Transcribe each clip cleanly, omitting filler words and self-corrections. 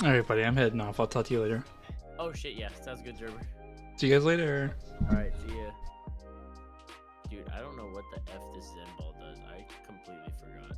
All right, buddy. I'm heading off. I'll talk to you later. Oh shit, yeah, sounds good, Gerber. See you guys later. All right, see ya. Dude, I don't know what the f this Zen ball does. I completely forgot.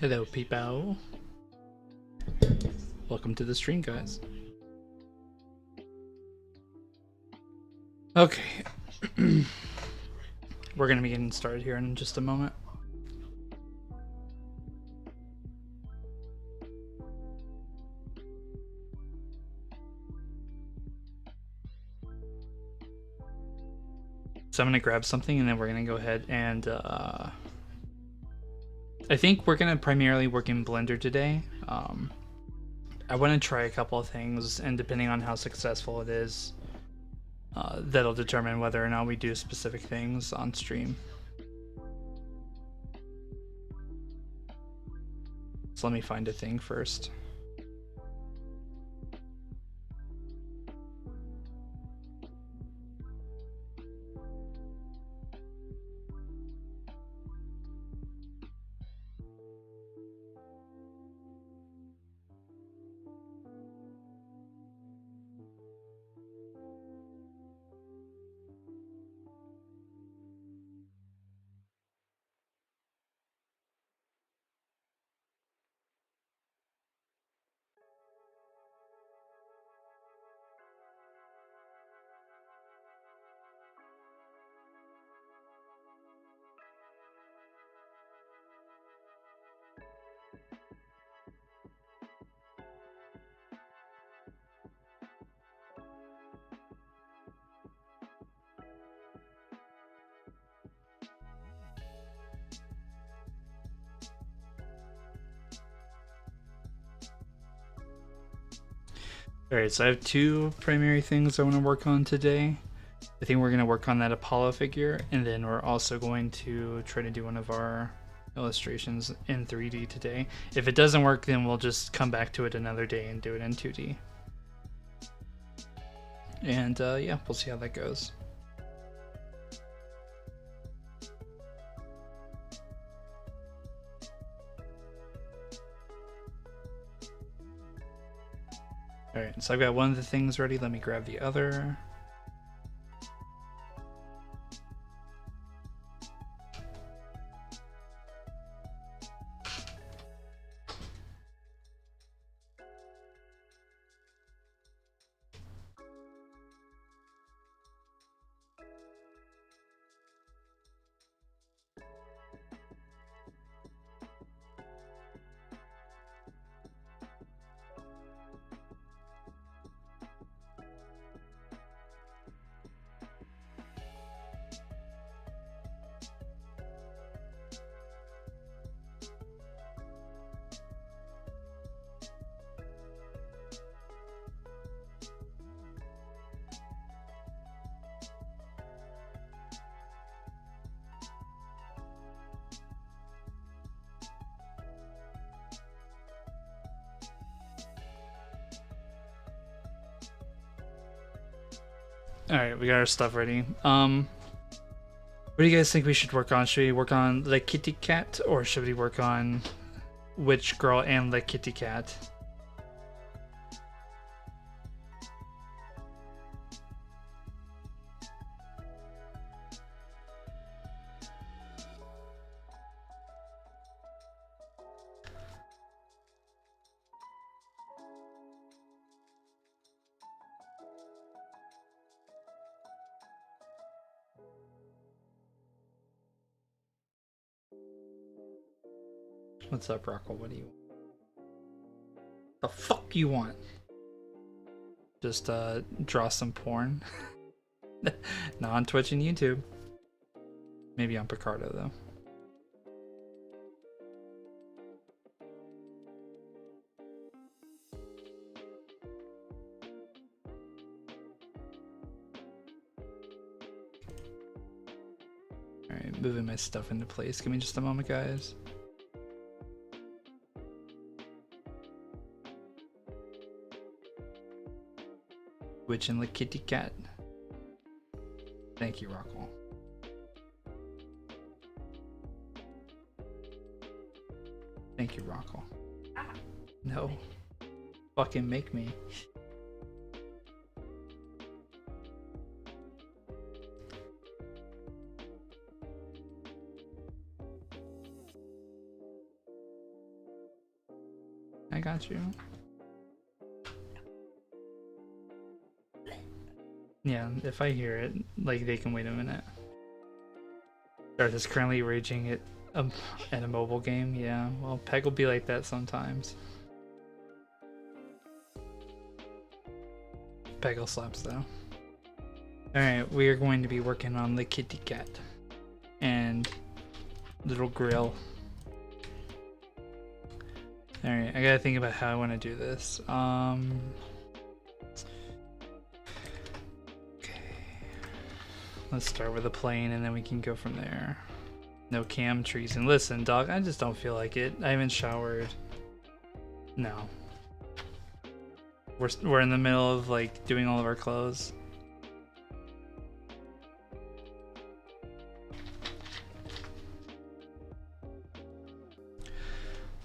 Hello, people. Welcome to the stream, guys. Okay. We're gonna be getting started here in just a moment. So I'm gonna grab something and then we're gonna go ahead and I think we're gonna primarily work in Blender today. I want to try a couple of things, and depending on how successful it is, that'll determine whether or not we do specific things on stream. So let me find a thing first. Alright, so I have two primary things I want to work on today. I think we're going to work on that Apollo figure, and then we're also going to try to do one of our illustrations in 3D today. If it doesn't work, then we'll just come back to it another day and do it in 2D. And yeah, we'll see how that goes. Alright, so I've got one of the things ready. Let me grab the other. Alright, we got our stuff ready. What do you guys think we should work on? Should we work on the kitty cat, or should we work on Witch Girl and the kitty cat? What's up, Rockwell? What do you want? The fuck you want? Just draw some porn? Not on Twitch and YouTube. Maybe on Picardo though. Alright, moving my stuff into place. Give me just a moment, guys. Witch and the kitty cat. Thank you, Rockwell. Thank you, Rockwell. No. Fucking make me. I got you. Yeah, if I hear it, like, they can wait a minute. Darth is currently raging at a mobile game. Yeah, well, Peg will be like that sometimes. Peggle slaps though. Alright, we are going to be working on the kitty cat and little grill. Alright, I gotta think about how I want to do this. Okay. Let's start with a plane and then we can go from there. No cam trees. And listen, dog, I just don't feel like it. I haven't showered. No. We're in the middle of like doing all of our clothes.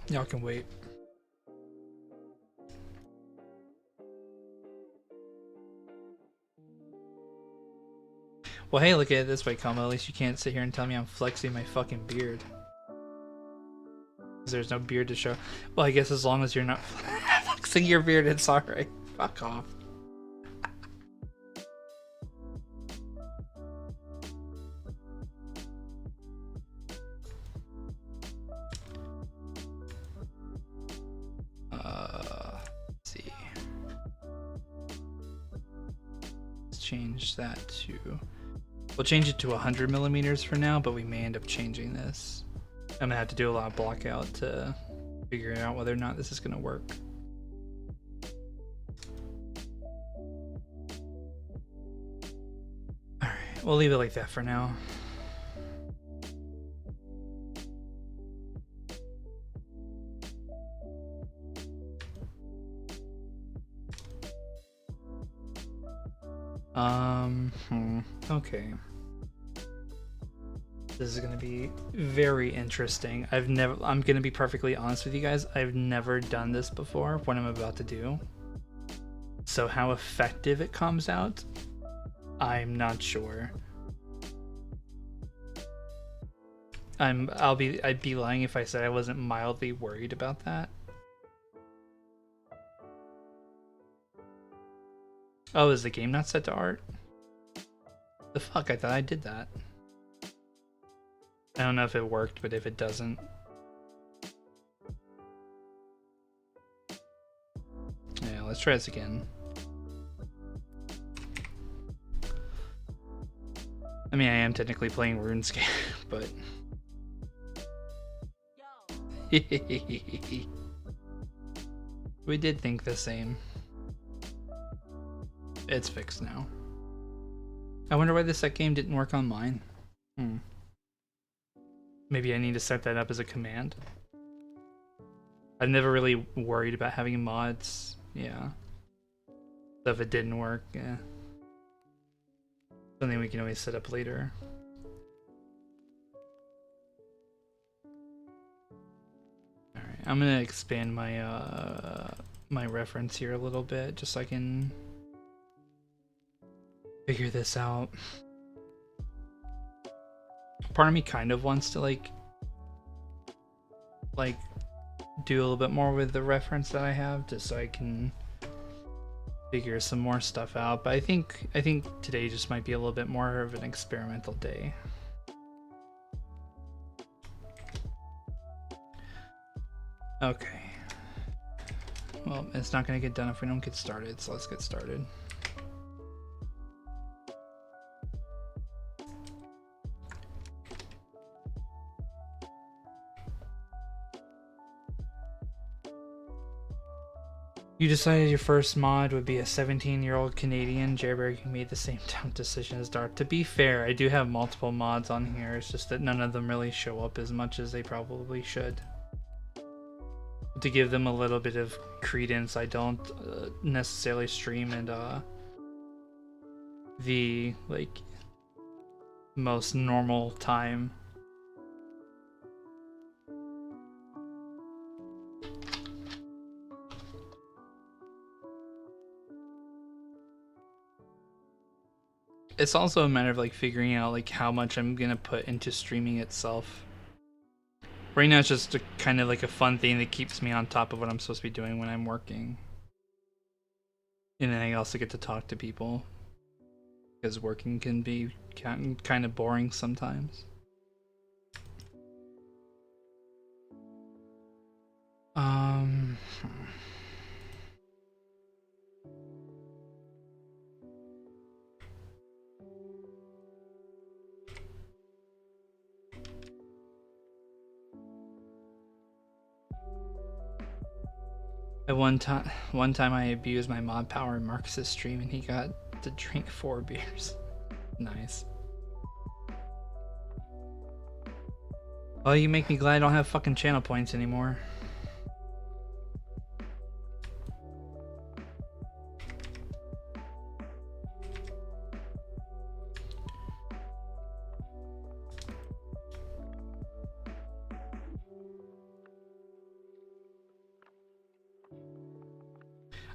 Y'all can wait. Well, hey, look at it this way, Kama. At least you can't sit here and tell me I'm flexing my fucking beard. Because there's no beard to show. Well, I guess as long as you're not flexing your beard, it's alright. Fuck off. Let's see. Let's change that to... We'll change it to 100 millimeters for now, but we may end up changing this. I'm gonna have to do a lot of block out to figure out whether or not this is gonna work. Alright, we'll leave it like that for now. Okay. This is gonna be very interesting. I'm gonna be perfectly honest with you guys. I've never done this before, what I'm about to do. So how effective it comes out, I'm not sure. I'd be lying if I said I wasn't mildly worried about that. Oh, is the game not set to art? The fuck, I thought I did that. I don't know if it worked, but if it doesn't... Yeah, let's try this again. I mean, I am technically playing RuneScape, but... We did think the same. It's fixed now. I wonder why the set game didn't work on mine. Maybe I need to set that up as a command. I've never really worried about having mods. Yeah. So if it didn't work, yeah. Something we can always set up later. Alright, I'm gonna expand my my reference here a little bit just so I can figure this out. Part of me kind of wants to like do a little bit more with the reference that I have just so I can figure some more stuff out, but I think today just might be a little bit more of an experimental day. Okay. Well, it's not gonna get done if we don't get started, so let's get started. You decided your first mod would be a 17-year-old Canadian jailbreaking made the same dumb decision as Darth. To be fair, I do have multiple mods on here, it's just that none of them really show up as much as they probably should. To give them a little bit of credence, I don't necessarily stream at the like most normal time. It's also a matter of like figuring out like how much I'm gonna put into streaming itself. Right now it's just a, kind of like a fun thing that keeps me on top of what I'm supposed to be doing when I'm working. And then I also get to talk to people. Because working can be kind of boring sometimes. At one time I abused my mod power in Marcus's stream and he got to drink 4 beers. Nice. Oh, you make me glad I don't have fucking channel points anymore.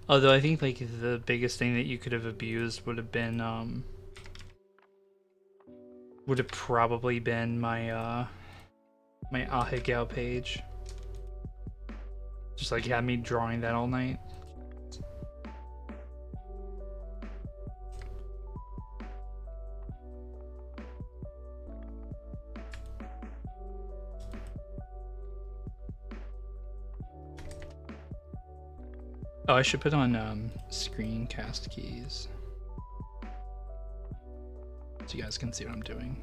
Although I think like the biggest thing that you could have abused would have been would have probably been my my Ahegao page. Just like had me drawing that all night. Oh, I should put on screencast keys so you guys can see what I'm doing.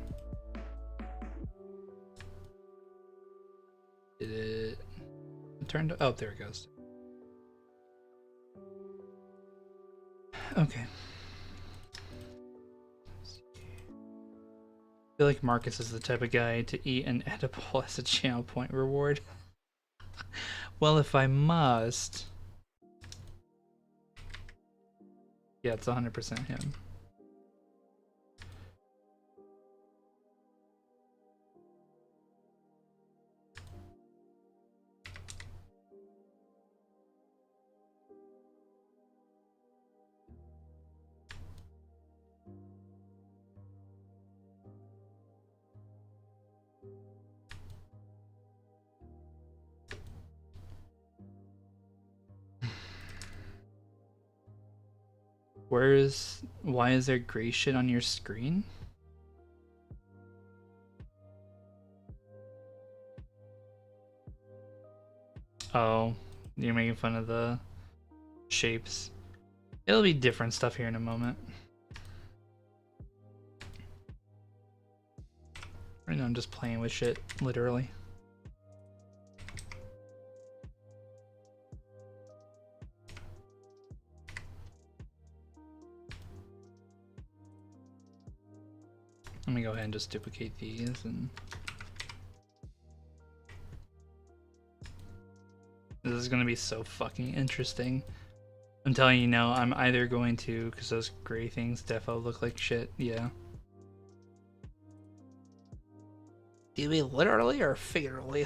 Did it turn to? Oh, there it goes. Okay. I feel like Marcus is the type of guy to eat an edible as a channel point reward. Well, if I must. Yeah, it's 100% him. Why is there gray shit on your screen? Oh, you're making fun of the shapes. It'll be different stuff here in a moment. Right now I'm just playing with shit, literally. Let me go ahead and just duplicate these and... This is gonna be so fucking interesting. I'm telling you now, I'm either going to, because those gray things defo look like shit, yeah. Do you mean literally or figuratively?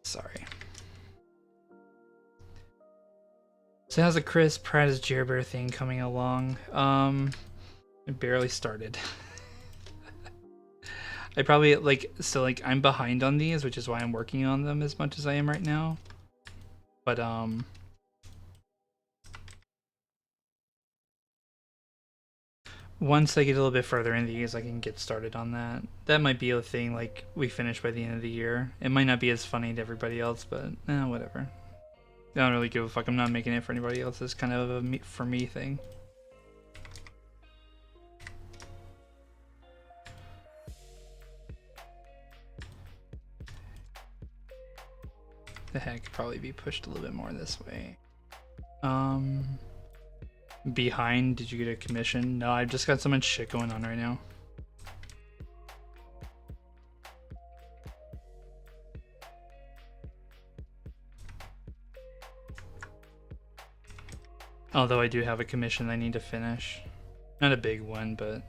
Sorry. So how's the Chris Pratt as Jer Bear thing coming along? It barely started. I probably like I'm behind on these, which is why I'm working on them as much as I am right now. But once I get a little bit further in these, I can get started on that. That might be a thing like we finish by the end of the year. It might not be as funny to everybody else, but whatever. I don't really give a fuck. I'm not making it for anybody else. It's kind of a for me thing. The heck could probably be pushed a little bit more this way. Behind, did you get a commission? No, I've just got so much shit going on right now. Although I do have a commission I need to finish. Not a big one, but...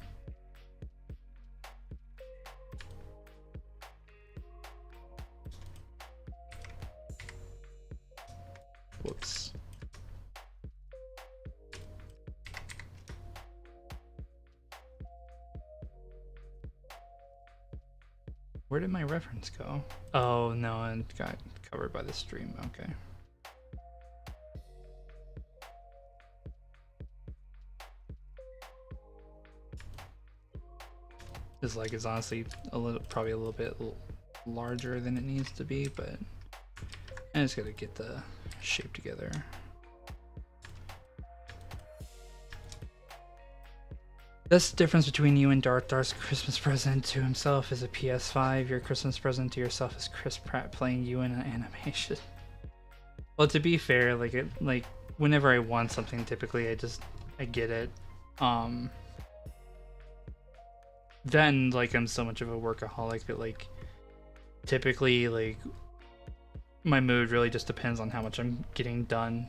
Whoops. Where did my reference go? Oh no, it got covered by the stream. Okay. This like is honestly probably a little bit larger than it needs to be, but I just gotta get the shape together. That's the difference between you and Dart. Dart's Christmas present to himself is a PS5. Your Christmas present to yourself is Chris Pratt playing you in an animation. Well, to be fair, like whenever I want something, typically I get it. Then like I'm so much of a workaholic that like typically like my mood really just depends on how much I'm getting done.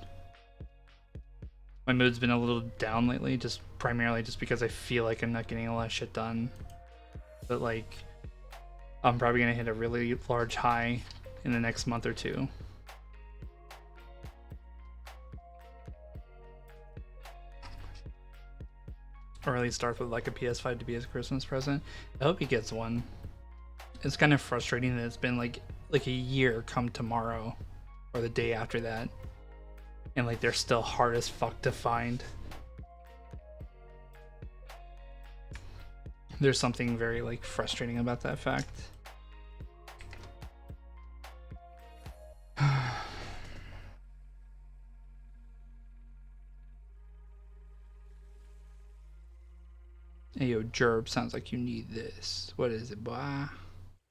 My mood's been a little down lately, just primarily just because I feel like I'm not getting a lot of shit done. But like, I'm probably gonna hit a really large high in the next month or two. Or at least start with like a PS5 to be his Christmas present. I hope he gets one. It's kind of frustrating that it's been like a year come tomorrow, or the day after that. And like they're still hard as fuck to find. There's something very like frustrating about that fact. Hey yo, Jerb, sounds like you need this. What is it, boy?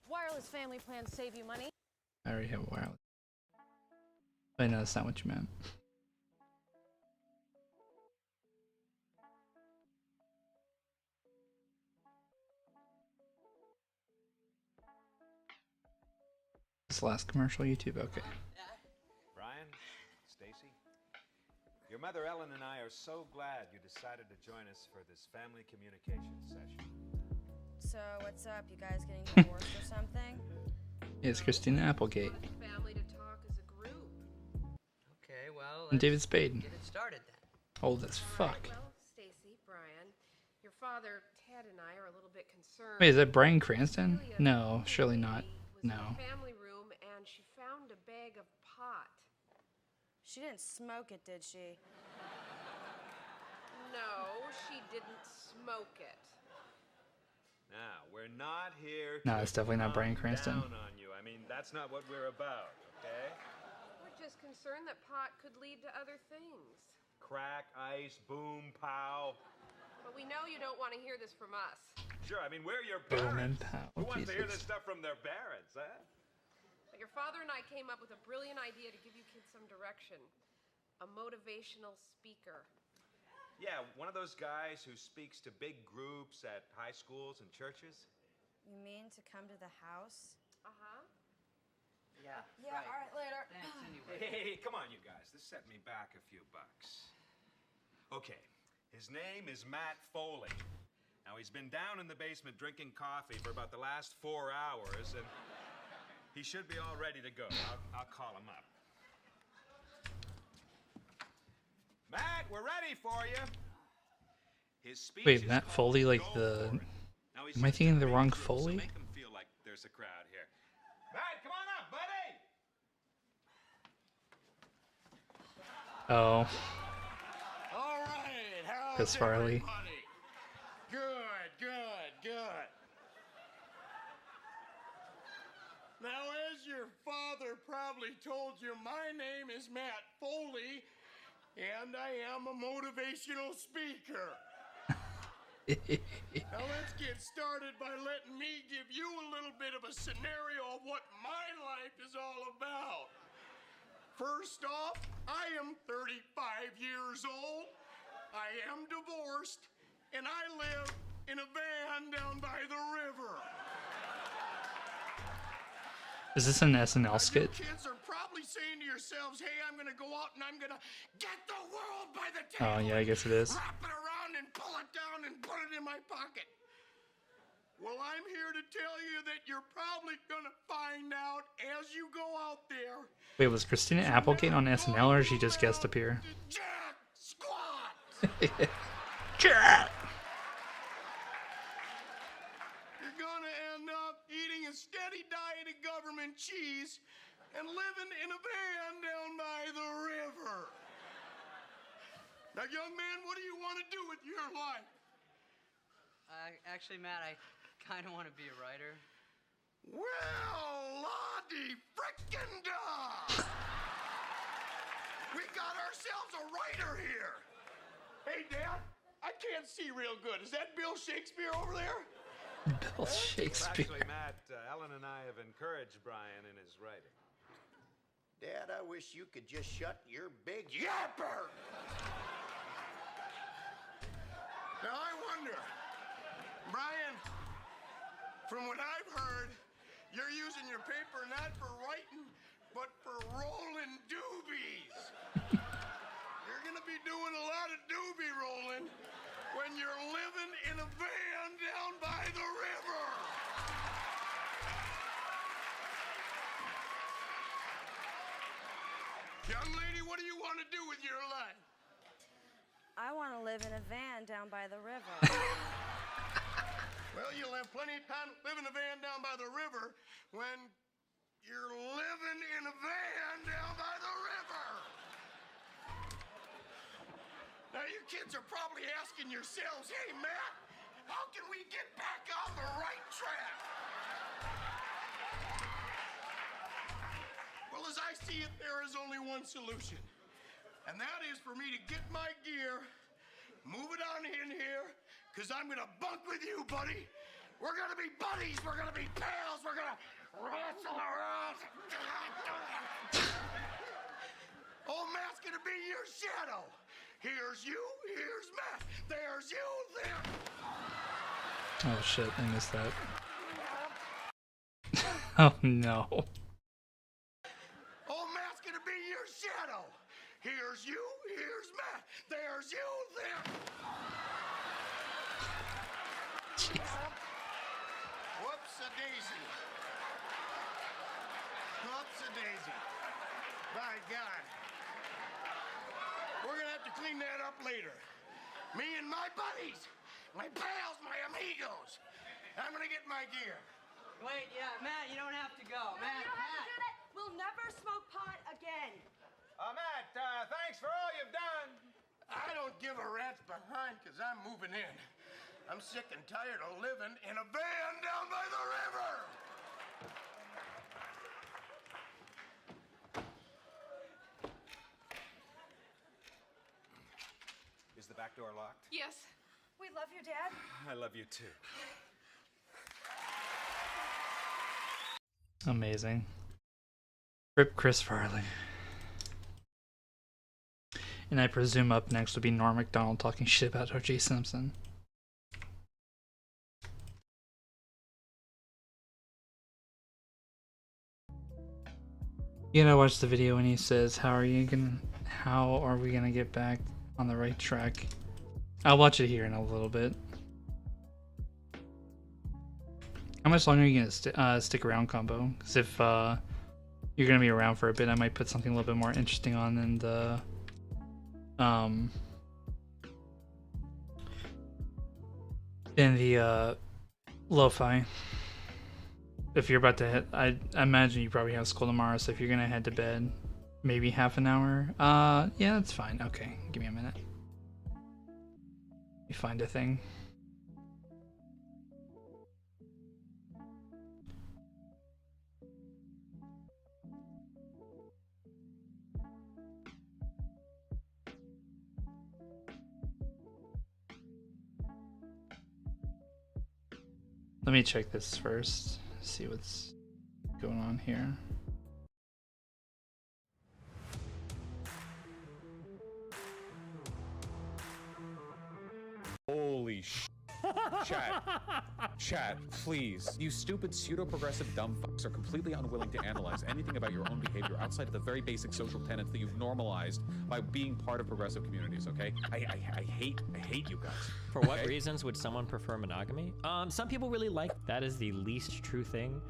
Wireless family plans save you money. I already have wireless. But no, that's not what you meant. This last commercial, YouTube, okay. Brian, Stacy, your mother Ellen and I are so glad you decided to join us for this family communication session. So what's up? You guys getting divorced or something? It's Christina Applegate. Family to talk as a group. Okay, well, And David Spade. get it started then. Old as fuck. Well, Stacy, Brian, your father Ted and I are a little bit concerned. Wait, is that Bryan Cranston? No, surely not. No. Was in the family room and she found a bag of pot. She didn't smoke it, did she? No, she didn't smoke it. Now, we're not here No, to it's definitely not Bryan come Cranston. down on you. I mean, that's not what we're about, okay? We're just concerned that pot could lead to other things. Crack, ice, boom, pow. But we know you don't want to hear this from us. Sure, I mean, we're your Boom and parents. pow. Who wants to hear this Jesus. stuff from their parents, huh? But your father and I came up with a brilliant idea to give you kids some direction. A motivational speaker. Yeah, one of those guys who speaks to big groups at high schools and churches. You mean to come to the house? Uh-huh. Yeah. Yeah, right. alright, later. Thanks anyway. Hey, come on, you guys. This set me back a few bucks. Okay, his name is Matt Foley. Now, he's been down in the basement drinking coffee for about the last 4 hours, and he should be all ready to go. I'll call him up. Matt, we're ready for you. His speech Wait, is Matt called Foley, like Go the... For It. Now, he's Am I just thinking a the big wrong group, so Foley? make him feel like there's a crowd here. Matt, come on up, buddy. Oh, All right, how's Chris Farley. everybody? Good. Now, as your father probably told you, my name is Matt Foley, and I am a motivational speaker. Now, let's get started by letting me give you a little bit of a scenario of what my life is all about. First off, I am 35 years old, I am divorced, and I live in a van down by the river. is this an SNL Now, you skit? kids are probably saying to yourselves, hey, I'm gonna go out and I'm gonna get the world by the Oh, tail. yeah, I guess it is. Wrap it around and pull it down and put it in my pocket. Well, I'm here to tell you that you're probably gonna find out as you go out there. Wait, was Christina Applegate on SNL or did she just guest appear? Jack squat. Jack! You're gonna end up eating a steady diet of government cheese, and living in a van down by the river. Now, young man, what do you want to do with your life? Actually, Matt, I kind of want to be a writer. Well, Lottie frickin' da! We got ourselves a writer here. Hey, Dad, I can't see real good. Is that Bill Shakespeare over there? Bill Shakespeare. Actually, Matt, Ellen and I have encouraged Brian in his writing. Dad, I wish you could just shut your big yapper. Now, I wonder, Brian, from what I've heard, you're using your paper not for writing, but for rolling doobies. You're gonna be doing a lot of doobie rolling when you're living in a van down by the river. Young lady, what do you want to do with your life? I want to live in a van down by the river. Well, you'll have plenty of time to live in a van down by the river when you're living in a van down by the river. Now, you kids are probably asking yourselves, hey, Matt, how can we get back on the right track? Well, as I see it, there is only one solution. And that is for me to get my gear, move it on in here, because I'm going to bunk with you, buddy. We're going to be buddies. We're going to be pals. We're going to wrestle around. Old Matt's going to be your shadow. Here's you, here's Matt. There's you, there. Oh shit, I missed that. Oh no. Old Matt's going to be your shadow. Here's you, here's Matt. There's you, there. Whoops-a-daisy. Whoops-a-daisy. By God. We're gonna have to clean that up later. Me and my buddies, my pals, my amigos. I'm gonna get my gear. Wait, yeah, Matt, you don't have to go. Matt, You don't have Matt. to do that. We'll never smoke pot again. Matt, thanks for all you've done. I don't give a rat's behind because I'm moving in. I'm sick and tired of living in a van down by the river. Is the back door locked? Yes. We love you, Dad. I love you too. Amazing. Rip Chris Farley. And I presume up next would be Norm Macdonald talking shit about O.J. Simpson. You gotta watch the video when he says, how are we gonna get back on the right track? I'll watch it here in a little bit. How much longer are you gonna stick around, Combo? Because if you're gonna be around for a bit, I might put something a little bit more interesting on in the lo-fi. If you're about to head, I imagine you probably have school tomorrow, so if you're gonna head to bed, maybe half an hour. Yeah, that's fine. Okay, give me a minute. You find a thing. Let me check this first, see what's going on here. Holy sh! Chat, please. You stupid pseudo-progressive dumb fucks are completely unwilling to analyze anything about your own behavior outside of the very basic social tenets that you've normalized by being part of progressive communities, okay? I hate you guys. For what reasons would someone prefer monogamy? Some people really like that. Is the least true thing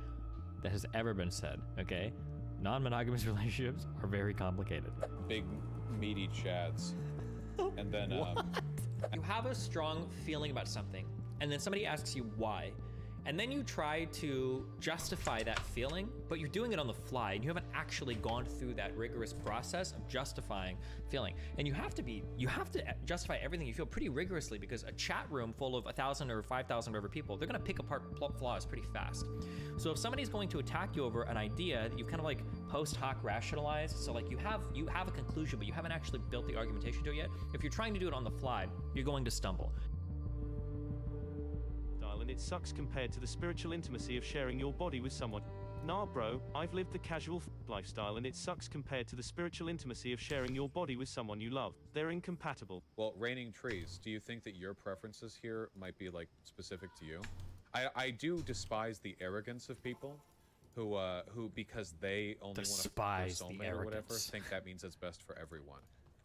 that has ever been said, okay? Non-monogamous relationships are very complicated. Big, meaty chads. And then, You have a strong feeling about something, and then somebody asks you why, and then you try to justify that feeling, but you're doing it on the fly and you haven't actually gone through that rigorous process of justifying feeling. And you have to justify everything you feel pretty rigorously, because a chat room full of 1,000 or 5,000 whatever people, they're gonna pick apart flaws pretty fast. So if somebody's going to attack you over an idea that you've kind of like post hoc rationalized, so like you have a conclusion, but you haven't actually built the argumentation to it yet, if you're trying to do it on the fly, you're going to stumble. And it sucks compared to the spiritual intimacy of sharing your body with someone. Nah bro, I've lived the casual lifestyle and it sucks compared to the spiritual intimacy of sharing your body with someone you love. They're incompatible. Well, Raining Trees, do you think that your preferences here might be like specific to you? I do despise the arrogance of people who because they only want to Despise the soulmate or whatever, arrogance. think that means it's best for everyone.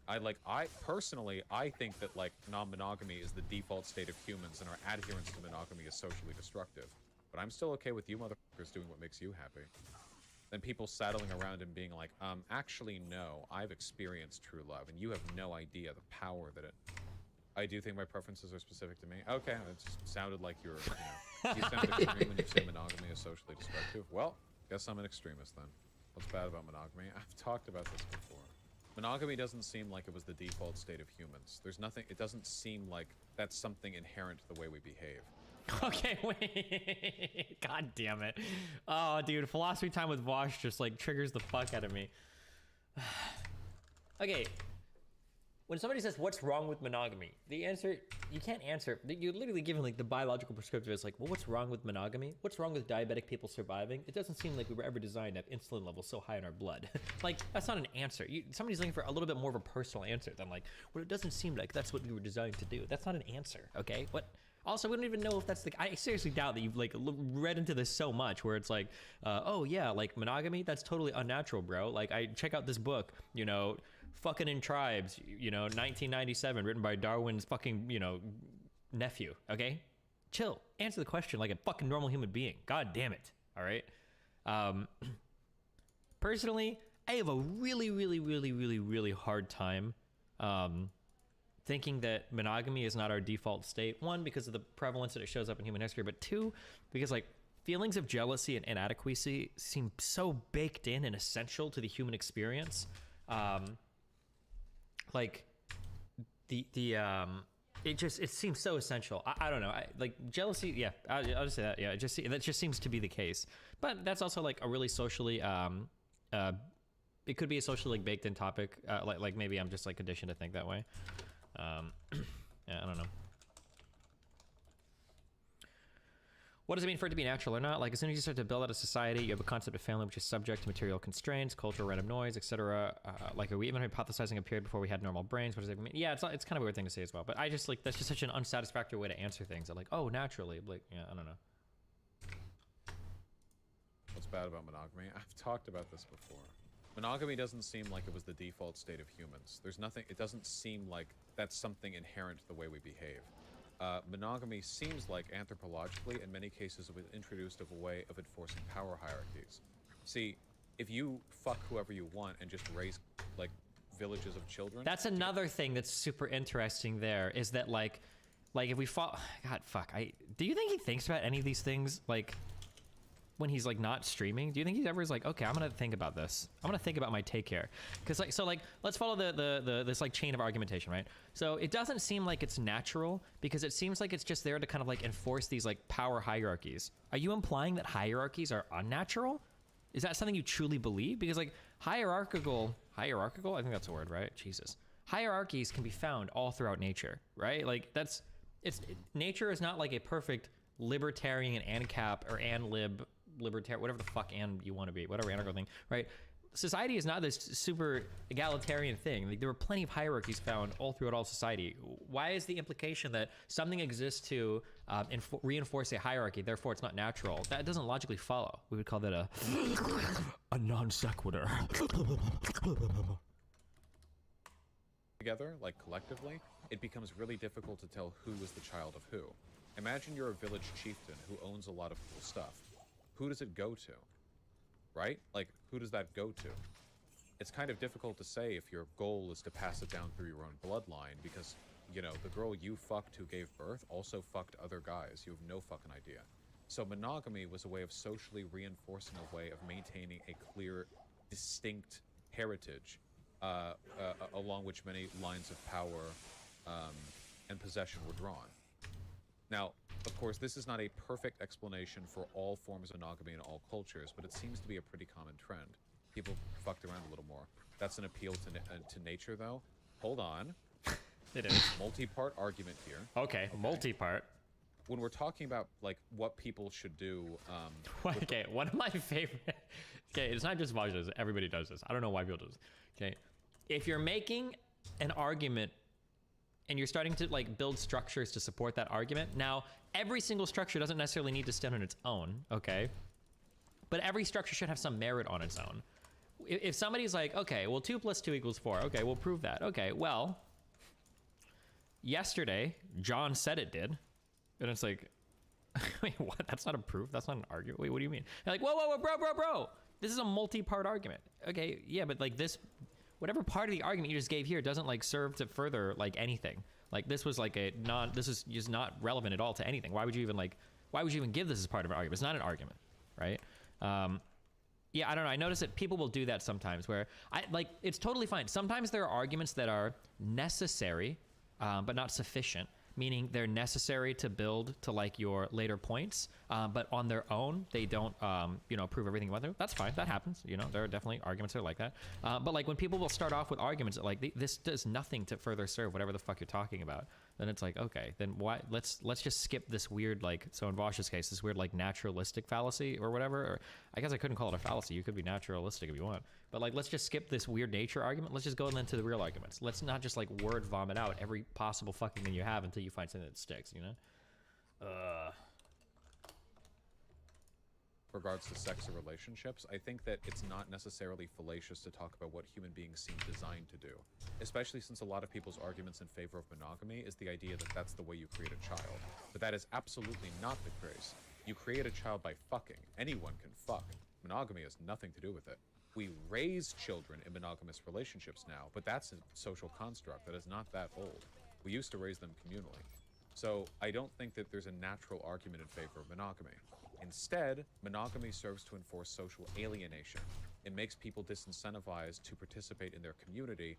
I personally think that like non-monogamy is the default state of humans and our adherence to monogamy is socially destructive. But I'm still okay with you motherfuckers doing what makes you happy. Then people saddling around and being like, actually no, I've experienced true love and you have no idea the power that it... I do think my preferences are specific to me. Okay, it just sounded like you were, you sound extreme when you say monogamy is socially destructive. Well, guess I'm an extremist then. What's bad about monogamy? I've talked about this before. Monogamy doesn't seem like it was the default state of humans. There's nothing, it doesn't seem like that's something inherent to the way we behave. Okay, wait. God damn it. Oh, dude, philosophy time with Vosh just like triggers the fuck out of me. Okay. When somebody says, what's wrong with monogamy? The answer, you can't answer. You're literally given like the biological prescriptive. It's like, well, what's wrong with monogamy? What's wrong with diabetic people surviving? It doesn't seem like we were ever designed to have insulin levels so high in our blood. Like, that's not an answer. Somebody's looking for a little bit more of a personal answer than like, well, it doesn't seem like that's what we were designed to do. That's not an answer, okay? What? Also, we don't even know if that's the... I seriously doubt that you've like read into this so much where it's like, oh yeah, like monogamy, that's totally unnatural, bro. Like, I check out this book, you know, Fucking in Tribes, you know, 1997, written by Darwin's fucking, you know, nephew, okay? Chill. Answer the question like a fucking normal human being. God damn it, all right? Personally, I have a really hard time thinking that monogamy is not our default state. One, because of the prevalence that it shows up in human history, but two, because like feelings of jealousy and inadequacy seem so baked in and essential to the human experience. Like it seems so essential. I don't know. Like jealousy. Yeah, I'll just say that. Yeah, that just seems to be the case. But that's also like a really socially, it could be a socially like baked in topic. Like maybe I'm just like conditioned to think that way. Yeah, I don't know. What does it mean for it to be natural or not? Like, as soon as you start to build out a society, you have a concept of family which is subject to material constraints, cultural random noise, etc. Like, are we even hypothesizing a period before we had normal brains? What does that mean? Yeah, it's kind of a weird thing to say as well. But I just, like, that's just such an unsatisfactory way to answer things. I'm like, oh, naturally. Like, yeah, I don't know. What's bad about monogamy? I've talked about this before. Monogamy doesn't seem like it was the default state of humans. There's nothing, it doesn't seem like that's something inherent to the way we behave. Monogamy seems like anthropologically, in many cases, it was introduced as a way of enforcing power hierarchies. See, if you fuck whoever you want and just raise, like, villages of children... That's another thing that's super interesting there, is that, like if we fall... God, fuck. Do you think he thinks about any of these things, like... when he's like not streaming? Do you think he's ever like, okay, I'm gonna think about this, I'm gonna think about my take here? Because like, so like, let's follow this like chain of argumentation, right? So it doesn't seem like it's natural because it seems like it's just there to kind of like enforce these like power hierarchies. Are you implying that hierarchies are unnatural? Is that something you truly believe? Because like hierarchical, I think that's a word, right? Jesus. Hierarchies can be found all throughout nature, right? Like nature is not like a perfect libertarian ANCAP or ANLib libertarian, whatever the fuck you want to be, whatever anarcho thing, right? Society is not this super egalitarian thing. Like, there are plenty of hierarchies found all throughout all society. Why is the implication that something exists to reinforce a hierarchy, therefore it's not natural? That doesn't logically follow. We would call that a non sequitur. Together, like collectively, it becomes really difficult to tell who is the child of who. Imagine you're a village chieftain who owns a lot of cool stuff. Who does it go to? Right? Like, who does that go to? It's kind of difficult to say if your goal is to pass it down through your own bloodline because, you know, the girl you fucked who gave birth also fucked other guys. You have no fucking idea. So monogamy was a way of socially reinforcing a way of maintaining a clear, distinct heritage, along which many lines of power and possession were drawn. Now, of course, this is not a perfect explanation for all forms of monogamy in all cultures, but it seems to be a pretty common trend. People fucked around a little more. That's an appeal to nature, though. Hold on. It is. Multi-part argument here. Okay, multi-part. When we're talking about, like, what people should do... okay, one of my favorite... Okay, it's not just Vaj does it. Everybody does this. I don't know why people do this. Okay, if you're making an argument and you're starting to like build structures to support that argument. Now, every single structure doesn't necessarily need to stand on its own, okay? But every structure should have some merit on its own. If somebody's like, okay, well, 2 + 2 = 4. Okay, we'll prove that. Okay, well, yesterday, John said it did. And it's like, wait, what? That's not a proof. That's not an argument. Wait, what do you mean? They're like, whoa, whoa, whoa, bro. This is a multi-part argument. Okay, yeah, but like this... Whatever part of the argument you just gave here doesn't like serve to further like anything. Like this was like this is just not relevant at all to anything. Why would you even give this as part of an argument? It's not an argument, right? Yeah, I don't know. I notice that people will do that sometimes where it's totally fine. Sometimes there are arguments that are necessary, but not sufficient. Meaning they're necessary to build to like your later points, but on their own they don't prove everything about them. That's fine, that happens. There are definitely arguments that are like that, but like when people will start off with arguments that like this does nothing to further serve whatever the fuck you're talking about, then it's like, okay, then why let's just skip this weird like, so in Vosh's case, this weird like naturalistic fallacy or whatever, or I guess I couldn't call it a fallacy, you could be naturalistic if you want, but like let's just skip this weird nature argument. Let's just go into the real arguments. Let's not just like word vomit out every possible fucking thing you have until you find something that sticks, Regards to sex or relationships, I think that it's not necessarily fallacious to talk about what human beings seem designed to do, especially since a lot of people's arguments in favor of monogamy is the idea that that's the way you create a child. But that is absolutely not the case. You create a child by fucking. Anyone can fuck. Monogamy has nothing to do with it. We raise children in monogamous relationships now, but that's a social construct that is not that old. We used to raise them communally. So I don't think that there's a natural argument in favor of monogamy. Instead, monogamy serves to enforce social alienation. It makes people disincentivized to participate in their community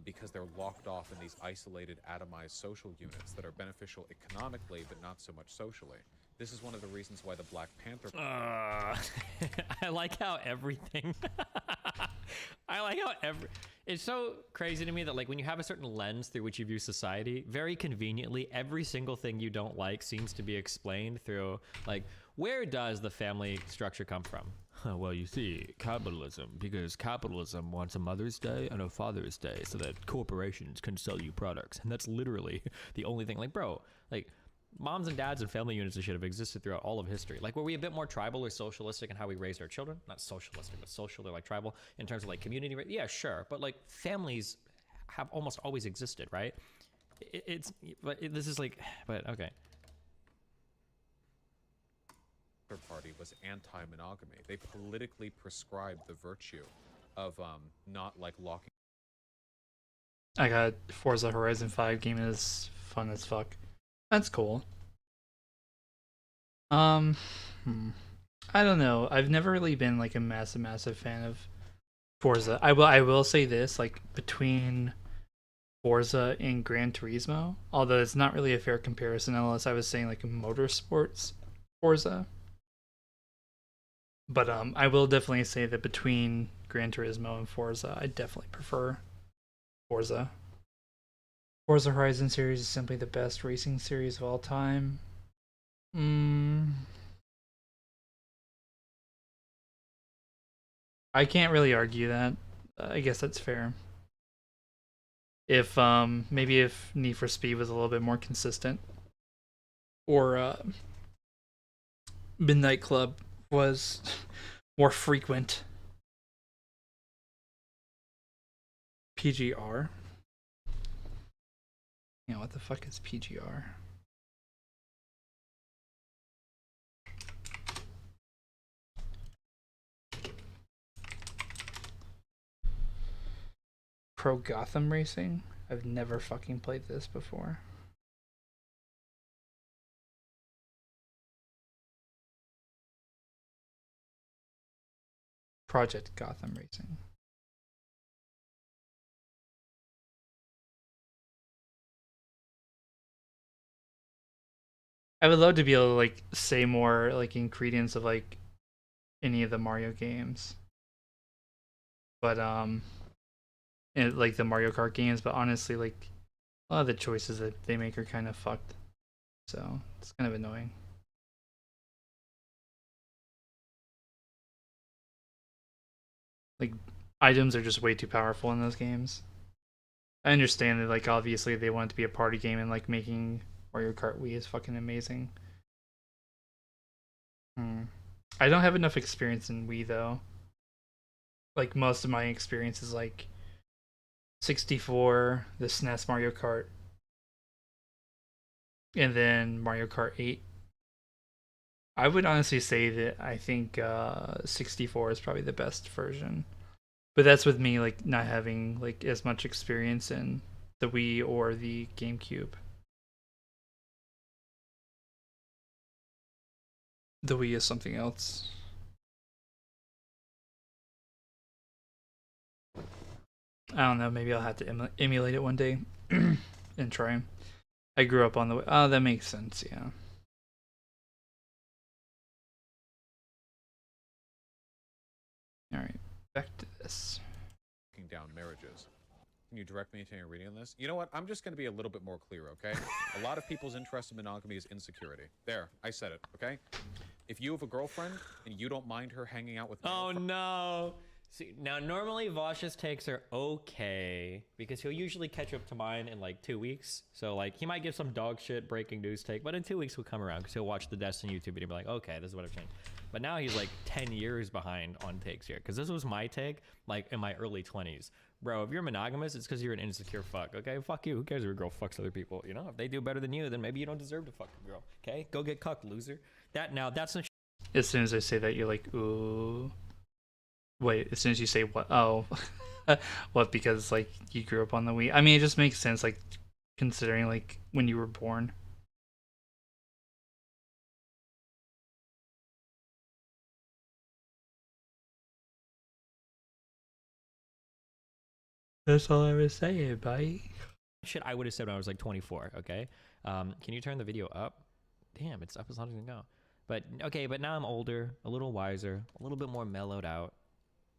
because they're locked off in these isolated, atomized social units that are beneficial economically, but not so much socially. This is one of the reasons why the Black Panther... I like how everything... It's so crazy to me that like when you have a certain lens through which you view society, very conveniently, every single thing you don't like seems to be explained through like, where does the family structure come from? Well, you see, capitalism, because capitalism wants a Mother's Day and a Father's Day so that corporations can sell you products. And that's literally the only thing. Like, bro, like moms and dads and family units and shit have existed throughout all of history. Like, were we a bit more tribal or socialistic in how we raised our children? Not socialistic, but social or like tribal in terms of like community. Yeah, sure. But like families have almost always existed, right? This is like, but okay. Party was anti-monogamy. They politically prescribed the virtue of not like locking. I got Forza Horizon 5 game is fun as fuck. That's cool. I don't know. I've never really been like a massive fan of Forza. I will say this, like between Forza and Gran Turismo, although it's not really a fair comparison unless I was saying like motorsports Forza. But I will definitely say that between Gran Turismo and Forza, I definitely prefer Forza. Forza Horizon series is simply the best racing series of all time. I can't really argue that. I guess that's fair. If maybe if Need for Speed was a little bit more consistent, or Midnight Club was more frequent. PGR? Yeah, what the fuck is PGR? Pro Gotham Racing? I've never fucking played this before. Project Gotham Racing. I would love to be able to like say more like ingredients of like any of the Mario games, but like the Mario Kart games. But honestly, like a lot of the choices that they make are kind of fucked, so it's kind of annoying. Like items are just way too powerful in those games. I understand that like obviously they want it to be a party game and like making Mario Kart Wii is fucking amazing. I don't have enough experience in Wii though. Like most of my experience is like 64, the SNES Mario Kart, and then Mario Kart 8. I would honestly say that I think 64 is probably the best version. But that's with me like not having like as much experience in the Wii or the GameCube. The Wii is something else. I don't know, maybe I'll have to emulate it one day and try. I grew up on the Wii. Oh, that makes sense, yeah. Alright, back to this. Down marriages. Can you direct me to any reading on this? You know what? I'm just going to be a little bit more clear, okay? A lot of people's interest in monogamy is insecurity. There, I said it, okay? If you have a girlfriend and you don't mind her hanging out with Oh no. See, now normally Vosh's takes are okay because he'll usually catch up to mine in like 2 weeks. So like he might give some dog shit breaking news take, but in 2 weeks he'll come around because he'll watch the Destiny YouTube video and be like, okay, this is what I've changed. But now he's like 10 years behind on takes here because this was my take like in my early 20s. Bro, if you're monogamous, it's because you're an insecure fuck, okay? Fuck you. Who cares if a girl fucks other people? You know, if they do better than you, then maybe you don't deserve to fuck a girl, okay? Go get cucked, loser. That's not. As soon as I say that, you're like, ooh. Wait, as soon as you say what? Oh. What, because, like, you grew up on the Wii? I mean, it just makes sense, like, considering, like, when you were born. That's all I was saying, buddy. Shit I would have said when I was like 24, okay? Can you turn the video up? Damn, it's up as long as it can go. But, okay, but now I'm older, a little wiser, a little bit more mellowed out,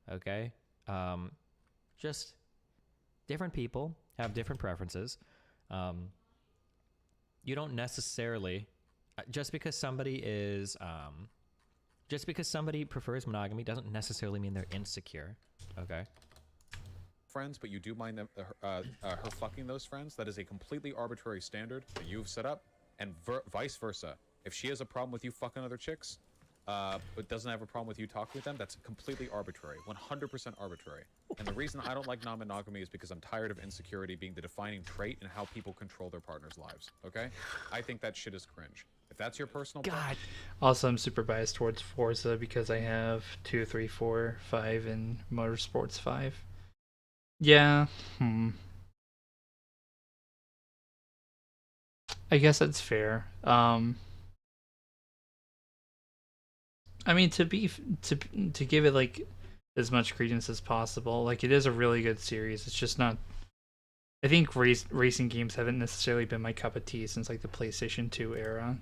okay? Just different people have different preferences. You don't necessarily, just because somebody prefers monogamy doesn't necessarily mean they're insecure, okay? friends, but you do mind them, her fucking those friends, that is a completely arbitrary standard that you've set up, and vice versa. If she has a problem with you fucking other chicks, but doesn't have a problem with you talking with them, that's completely arbitrary, 100% arbitrary. And the reason I don't like non-monogamy is because I'm tired of insecurity being the defining trait in how people control their partners' lives, okay? I think that shit is cringe. If that's your personal God. Also, I'm super biased towards Forza because I have 2, 3, 4, 5 in Motorsports 5. Yeah, I guess that's fair. I mean, to give it like as much credence as possible, like it is a really good series. It's just not. I think racing games haven't necessarily been my cup of tea since like the PlayStation 2 era,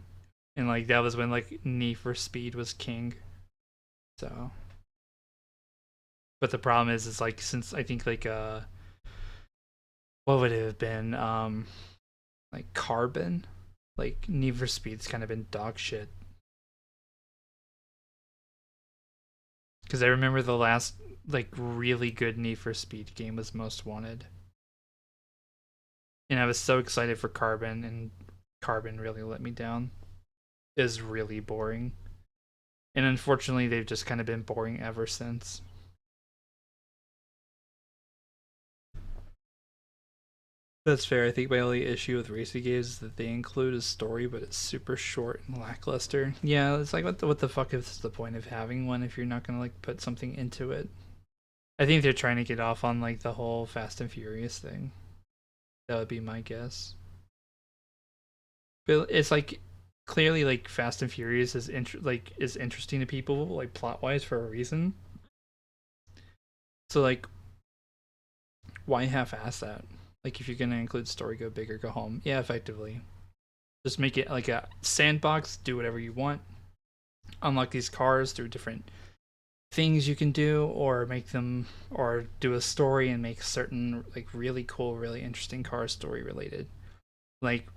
and like that was when like Need for Speed was king. So, but the problem is like since I think like what would it have been like Carbon, like Need for Speed's kind of been dog shit. Because I remember the last, like, really good Need for Speed game was Most Wanted. And I was so excited for Carbon, and Carbon really let me down. It was really boring. And unfortunately, they've just kind of been boring ever since. That's fair. I think my only issue with racing games is that they include a story, but it's super short and lackluster. Yeah, it's like, what the fuck is the point of having one if you're not gonna like put something into it? I think they're trying to get off on like the whole Fast and Furious thing. That would be my guess. But it's like clearly like Fast and Furious is interesting to people like plot wise for a reason. So like, why half-ass that? Like, if you're gonna include story, go big or go home. Yeah, effectively. Just make it like a sandbox. Do whatever you want. Unlock these cars through different things you can do, or make them, or do a story and make certain like really cool, really interesting car story related. Like,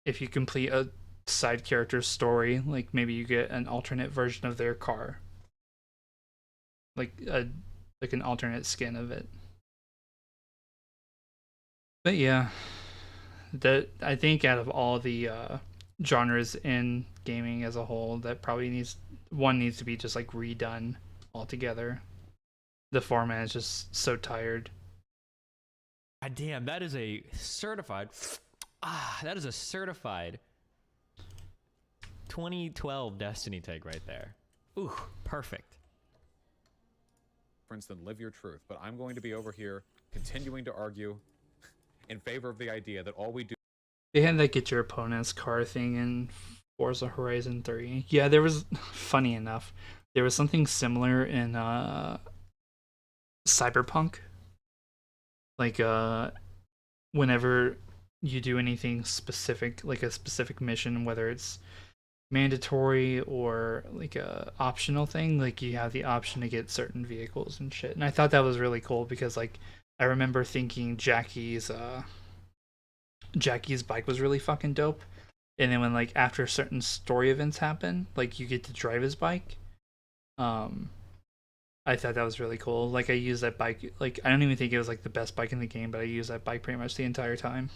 if you complete a side character's story, like maybe you get an alternate version of their car, like an alternate skin of it. But yeah, that I think out of all the genres in gaming as a whole, that probably needs to be just like redone altogether. The format is just so tired. God damn, that is a certified. That is a certified 2012 Destiny take right there. Ooh, perfect. For instance, live your truth. But I'm going to be over here continuing to argue in favor of the idea that all we do. They had that get your opponent's car thing in Forza Horizon 3. Yeah, there was, funny enough, there was something similar in Cyberpunk. Like, whenever you do anything specific, like a specific mission, whether it's mandatory or like a optional thing, like you have the option to get certain vehicles and shit. And I thought that was really cool because like I remember thinking Jackie's bike was really fucking dope. And then when like after certain story events happen, like you get to drive his bike. I thought that was really cool. Like I used that bike, like I don't even think it was like the best bike in the game, but I used that bike pretty much the entire time.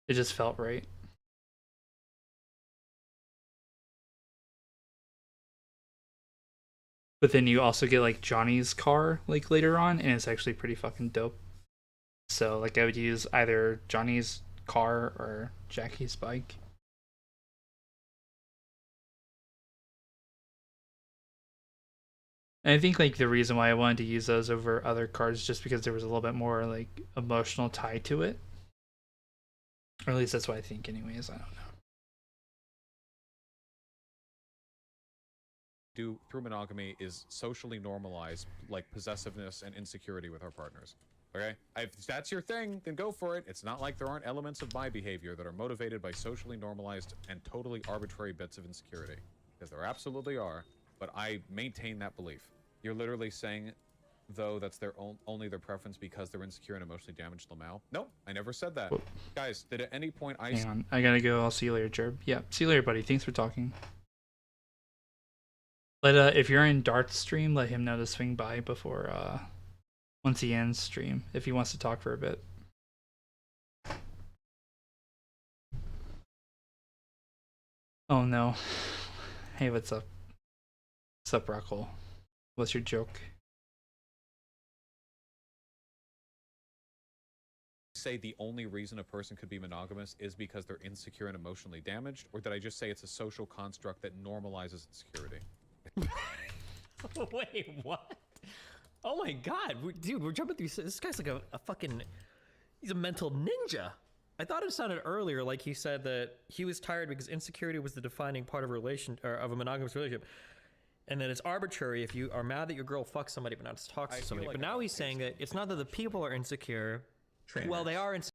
It just felt right. But then you also get like Johnny's car like later on, and it's actually pretty fucking dope. So like I would use either Johnny's car or Jackie's bike. And I think like the reason why I wanted to use those over other cars is just because there was a little bit more like emotional tie to it. Or at least that's what I think anyways, I don't know. Do through monogamy is socially normalize like possessiveness and insecurity with our partners. Okay? If that's your thing, then go for it. It's not like there aren't elements of my behavior that are motivated by socially normalized and totally arbitrary bits of insecurity. Because there absolutely are, but I maintain that belief. You're literally saying, though, that's their only their preference because they're insecure and emotionally damaged Lamau? No, I never said that. Guys, did at any point I... Hang on, I gotta go. I'll see you later, Jerb. Yeah, see you later, buddy. Thanks for talking. If you're in Darth's stream, let him know to swing by before once he ends stream if he wants to talk for a bit. Oh no. Hey, what's up? What's up, Rockle? What's your joke? Say the only reason a person could be monogamous is because they're insecure and emotionally damaged, or did I just say it's a social construct that normalizes insecurity? Wait, what? Oh my god, dude, we're jumping through. This guy's like a fucking. He's a mental ninja. I thought it sounded earlier like he said that he was tired because insecurity was the defining part of a monogamous relationship, and that it's arbitrary if you are mad that your girl fucks somebody but not talks to somebody. But now he's saying that it's not that the people are insecure. Well, they are insecure.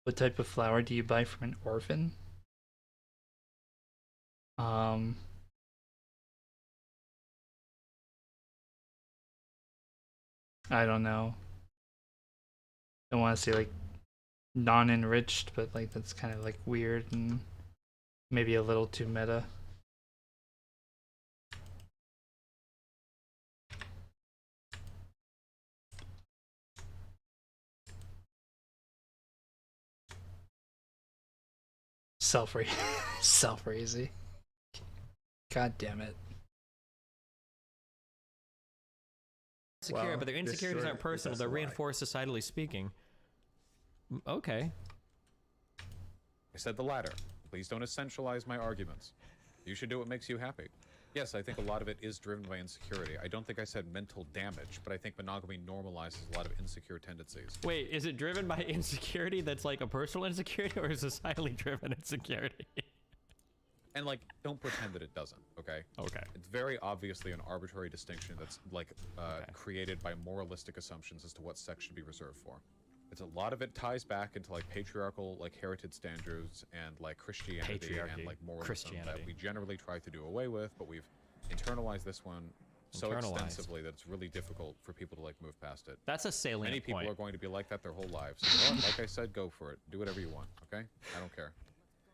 What type of flower do you buy from an orphan? I don't know. I want to say like non-enriched, but like that's kind of like weird and maybe a little too meta. Self-raisy. God damn it. Insecure, well, but their insecurities aren't personal. They're reinforced societally speaking. Okay. I said the latter. Please don't essentialize my arguments. You should do what makes you happy. Yes, I think a lot of it is driven by insecurity. I don't think I said mental damage, but I think monogamy normalizes a lot of insecure tendencies. Wait, is it driven by insecurity that's like a personal insecurity, or is societally driven insecurity? And like, don't pretend that it doesn't, okay? Okay. It's very obviously an arbitrary distinction that's like created by moralistic assumptions as to what sex should be reserved for. It's a lot of it ties back into like patriarchal, like heritage standards and like Christianity and like moralism that we generally try to do away with, but we've internalized this one so extensively that it's really difficult for people to like move past it. That's a salient Many people point. are going to be like that their whole lives. You know what? Like I said, go for it. Do whatever you want, okay? I don't care.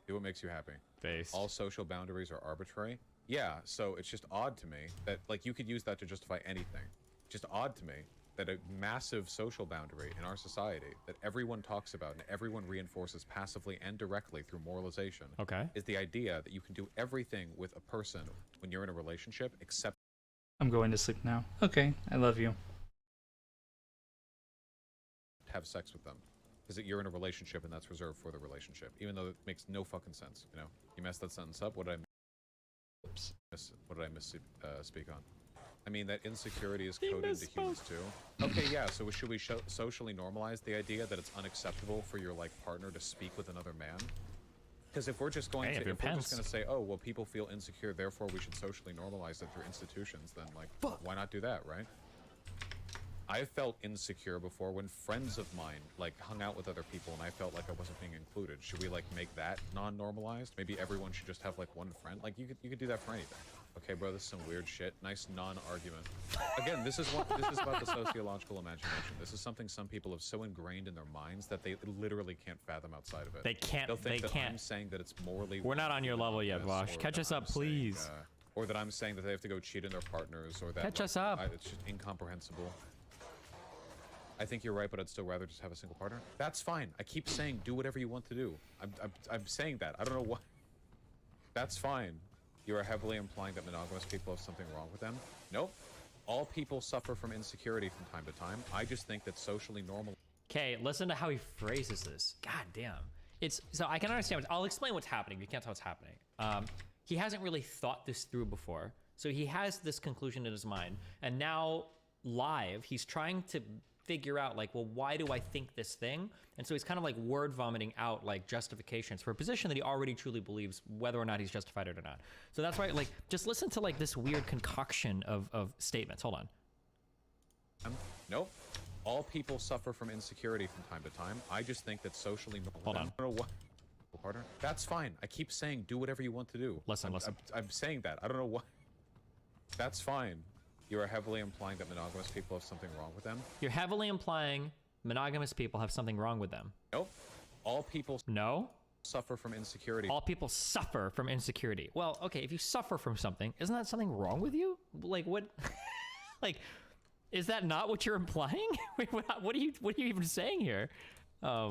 Do what makes you happy. Based. All social boundaries are arbitrary. Yeah, so it's just odd to me that like you could use that to justify anything. Just odd to me that a massive social boundary in our society that everyone talks about and everyone reinforces passively and directly through moralization is the idea that you can do everything with a person when you're in a relationship except I'm going to sleep now. Okay, I love you. have sex with them. Because you're in a relationship and that's reserved for the relationship. Even though it makes no fucking sense, you know? You messed that sentence up. What did I speak on? I mean, that insecurity is coded into humans too. Okay, yeah, so should we socially normalize the idea that it's unacceptable for your, like, partner to speak with another man? Because if we're just going to say, oh, well, people feel insecure, therefore we should socially normalize it through institutions, then, like, why not do that, right? I felt insecure before when friends of mine, like, hung out with other people and I felt like I wasn't being included. Should we, like, make that non-normalized? Maybe everyone should just have, like, one friend? Like, you could do that for anything. Okay, bro, this is some weird shit. Nice non-argument. Again, this is about the sociological imagination. This is something some people have so ingrained in their minds that they literally can't fathom outside of it. They can't. They'll think that I'm saying that it's morally. We're not on your level yet, Vosh. Catch us up, please. Or that I'm saying that they have to go cheat on their partners, or that catch us up. It's just incomprehensible. I think you're right, but I'd still rather just have a single partner. That's fine. I keep saying do whatever you want to do. I'm saying that. I don't know what. That's fine. You are heavily implying that monogamous people have something wrong with them. Nope. All people suffer from insecurity from time to time. I just think that socially normal. Okay, listen to how he phrases this. God damn. It's so I can understand. I'll explain what's happening. You can't tell what's happening. He hasn't really thought this through before, so he has this conclusion in his mind, and now live, he's trying to figure out like, well, why do I think this thing? And so he's kind of like word vomiting out like justifications for a position that he already truly believes, whether or not he's justified it or not. So that's why, like, just listen to like this weird concoction of statements. Hold on. Nope. All people suffer from insecurity from time to time. I just think that socially normal. Hold on. I don't know what. Partner. That's fine. I keep saying do whatever you want to do. Listen. I'm saying that. I don't know what. That's fine. You are heavily implying that monogamous people have something wrong with them. You're heavily implying monogamous people have something wrong with them. Nope. All people suffer from insecurity. All people suffer from insecurity. Well, okay, if you suffer from something, isn't that something wrong with you? Like what? Like, is that not what you're implying? Wait, what are you even saying here? Okay.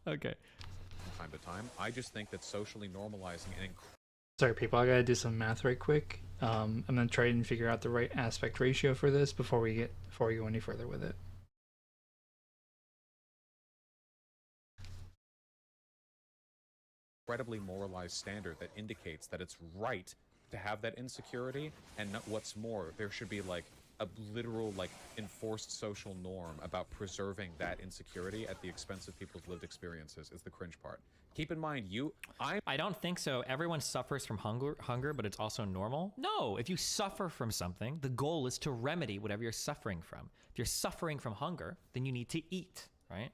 From time to time, I just think that socially normalizing and Sorry, people, I gotta do some math right quick. I'm gonna try and figure out the right aspect ratio for this before we go any further with it. incredibly moralized standard that indicates that it's right to have that insecurity, and what's more, there should be like a literal like enforced social norm about preserving that insecurity at the expense of people's lived experiences is the cringe part. Keep in mind, I don't think so. Everyone suffers from hunger, but it's also normal. No, if you suffer from something, the goal is to remedy whatever you're suffering from. If you're suffering from hunger, then you need to eat, right?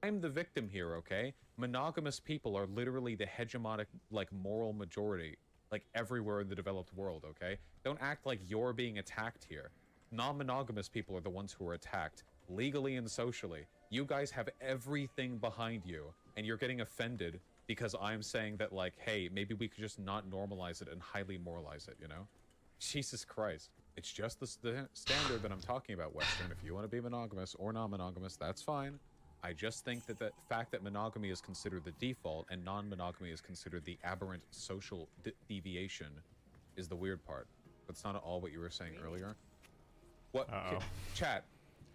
I'm the victim here, okay? Monogamous people are literally the hegemonic, like, moral majority, like, everywhere in the developed world, okay? Don't act like you're being attacked here. Non-monogamous people are the ones who are attacked, legally and socially. You guys have everything behind you, and you're getting offended because I'm saying that, like, hey, maybe we could just not normalize it and highly moralize it, you know? Jesus Christ. It's just the standard that I'm talking about, Western. If you want to be monogamous or non-monogamous, that's fine. I just think that the fact that monogamy is considered the default and non-monogamy is considered the aberrant social deviation is the weird part. That's not all what you were saying earlier. What? Chat,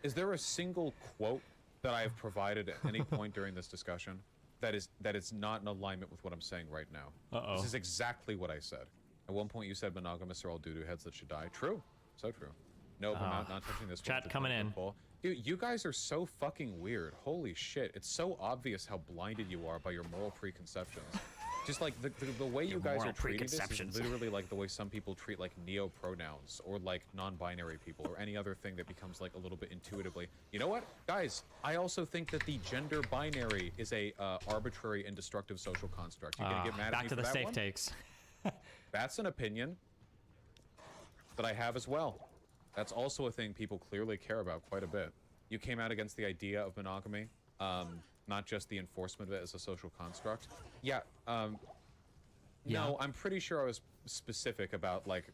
is there a single quote that I have provided at any point during this discussion that is not in alignment with what I'm saying right now? This is exactly what I said. At one point you said monogamous are all doo-doo heads that should die. True. So true. No, we're not touching this. Chat coming in. Dude, you guys are so fucking weird. Holy shit. It's so obvious how blinded you are by your moral preconceptions. Just like the way you guys moral are treating this is preconceptions. literally like the way some people treat like neo-pronouns or like non-binary people or any other thing that becomes like a little bit intuitively. You know what, guys? I also think that the gender binary is a arbitrary and destructive social construct. You're gonna get mad at back me to for the that safe one? takes. That's an opinion that I have as well. That's also a thing people clearly care about quite a bit. You came out against the idea of monogamy, not just the enforcement of it as a social construct. Yeah, no, I'm pretty sure I was specific about like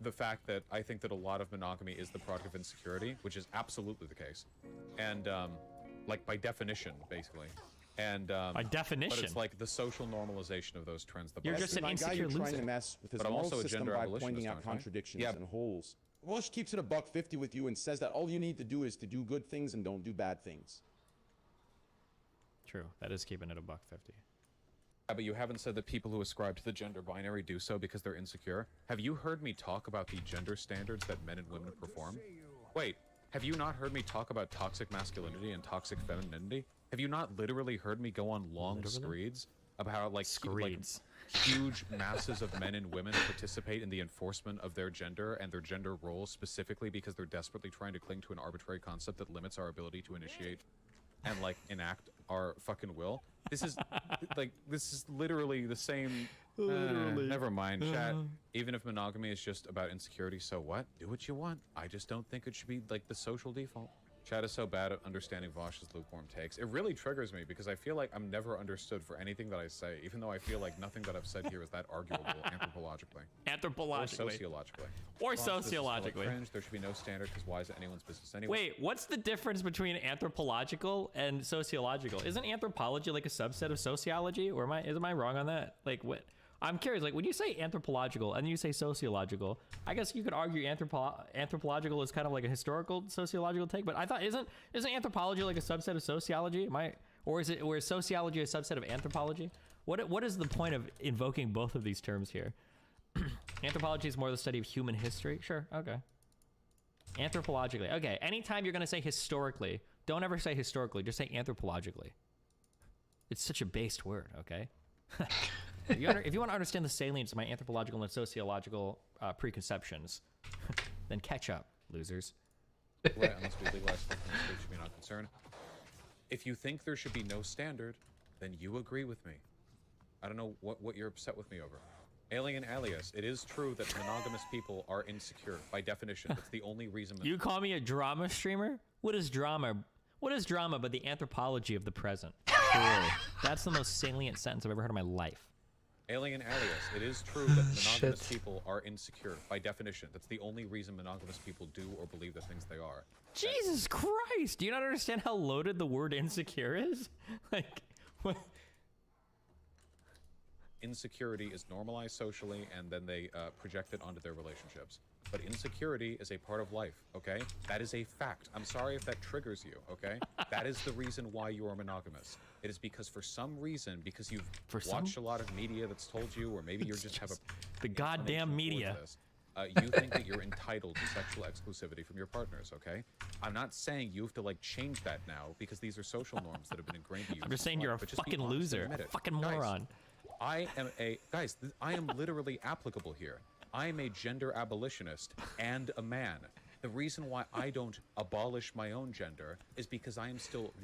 the fact that I think that a lot of monogamy is the product of insecurity, which is absolutely the case. And like by definition, basically. And By definition. but it's like the social normalization of those trends. You're just an insecure you're trying loser. to mess with his But I'm moral also a system gender by abolitionist, pointing out aren't I? contradictions Yeah. and holes. Walsh keeps it a $150 with you and says that all you need to do is to do good things and don't do bad things. True. That is keeping it a $150. Yeah, but you haven't said that people who ascribe to the gender binary do so because they're insecure. Have you heard me talk about the gender standards that men and women perform? Wait, have you not heard me talk about toxic masculinity and toxic femininity? Have you not literally heard me go on long screeds about how like huge masses of men and women participate in the enforcement of their gender and their gender roles specifically because they're desperately trying to cling to an arbitrary concept that limits our ability to initiate and like enact our fucking will? This is like this is literally the same. Never mind, chat. Even if monogamy is just about insecurity, so what? Do what you want. I just don't think it should be like the social default. Chat is so bad at understanding Vosh's lukewarm takes. It really triggers me because I feel like I'm never understood for anything that I say, even though I feel like nothing that I've said here is that arguable anthropologically. Anthropologically. Or sociologically. Or Vosh, this is still sociologically. cringe. There should be no standard because why is it anyone's business anyway? Wait, what's the difference between anthropological and sociological? Isn't anthropology like a subset of sociology? Or am I wrong on that? Like what? I'm curious, like when you say anthropological and you say sociological, I guess you could argue anthropological is kind of like a historical sociological take, but I thought isn't anthropology like a subset of sociology? Or is sociology a subset of anthropology? What is the point of invoking both of these terms here? Anthropology is more the study of human history. Sure, okay. Anthropologically, okay. Anytime you're gonna say historically, don't ever say historically. Just say anthropologically. It's such a based word, okay? If you want to understand the salience of my anthropological and sociological preconceptions, then catch up, losers. Right, unless we legalize fucking speech, should be not concerned. If you think there should be no standard, then you agree with me. I don't know what you're upset with me over. Alien Alias, it is true that monogamous people are insecure by definition. That's the only reason. You call me a drama streamer? What is drama? What is drama but the anthropology of the present? Clearly. That's the most salient sentence I've ever heard in my life. Alien Alias, it is true that monogamous people are insecure by definition. That's the only reason monogamous people do or believe the things they are. Jesus Christ! Do you not understand how loaded the word insecure is? Like, what? Insecurity is normalized socially, and then they project it onto their relationships. But insecurity is a part of life, okay? That is a fact. I'm sorry if that triggers you, okay? That is the reason why you are monogamous. It is because for some reason, because you've watched a lot of media that's told you, or maybe you just have a... The goddamn media. This, you think that you're entitled to sexual exclusivity from your partners, okay? I'm not saying you have to, like, change that now, because these are social norms that have been ingrained in you. I'm just saying you're a fucking loser, a fucking moron. I am literally applicable here. I am a gender abolitionist and a man. The reason why I don't abolish my own gender is because I am still